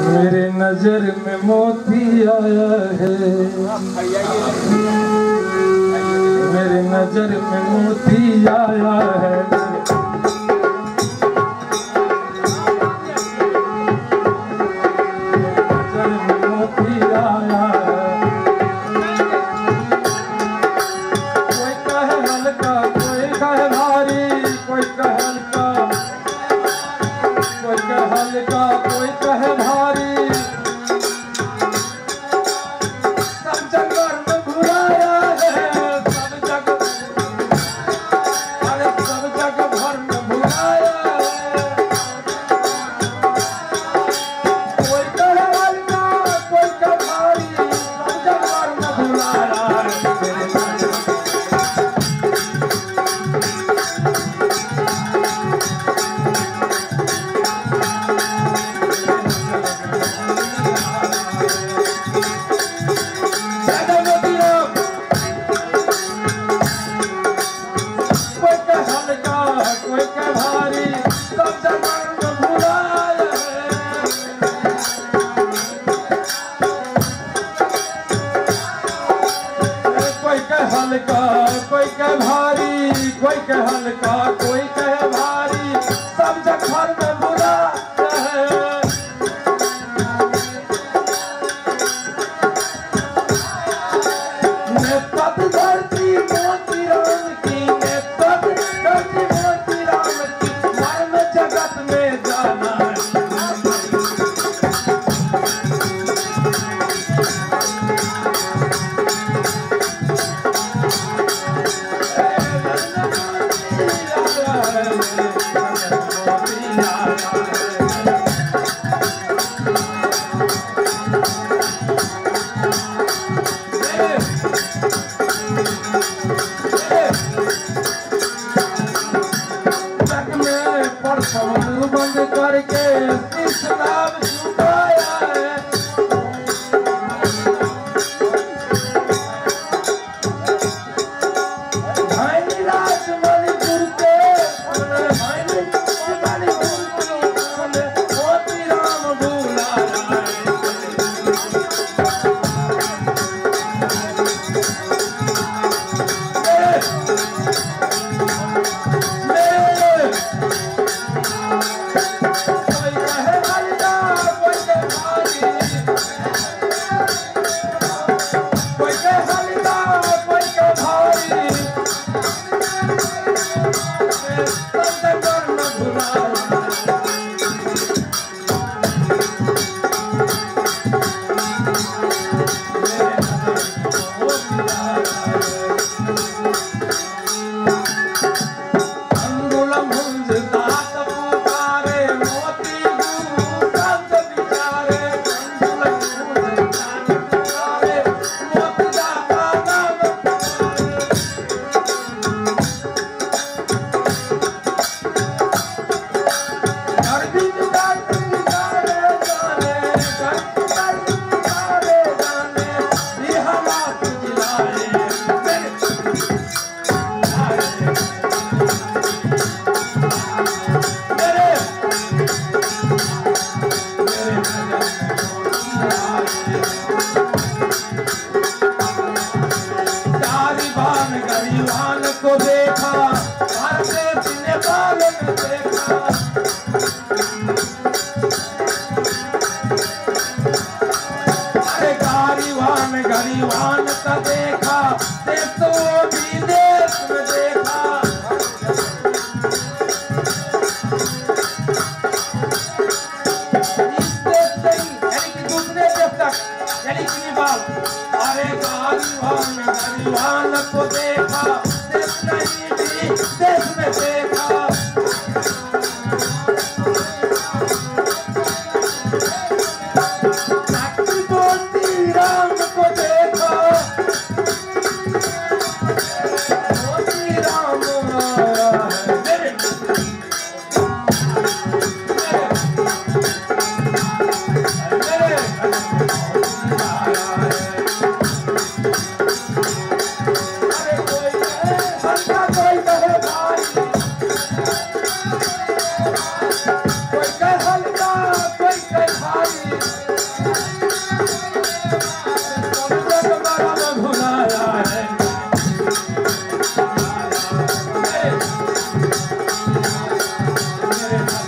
मेरे नजर में मोती आया है, मेरे नजर में मोती आया है। नजर में मोती आया है। कोई कहे हल्का, कोई कहे भारी, कोई कहे हल्का, कोई कहे हल्का, कोई कहे भारी। सब जगह में भुलाया है, सब जगह, अरे सब जगह भर में भुलाया है। कोई कहे हल्का, कोई कहे भारी, सब जगह में भुलाया है। हल्का, कोई कहे भारी, कोई कहे हल्का, कोई कहे भारी, सब जगह में बुरा है। नेपथ धरती मोती राम की, नेपथ धरती मोती राम की, मर्म जगत में जाना है। बंद करके इस्लाम झुकाया है। भाई राज मणिपुर के भाई मणिपुर के मोती राम बुलाया है। गरीबान को देखा, भारत नेपाल में देखा। अरे गरीबान का देखा, देशों विदेश में देखा। इस देश से ही यानी कि दूसरे देश तक यानी कि नेपाल। अरे गरीबान को देखा, देश नहीं भी देश में देखा। मोती राम को देखा, मोती राम आया है। कोई कोई कहे हल्का कोई कहे भारी सब जग मरम भुलाया है मेरे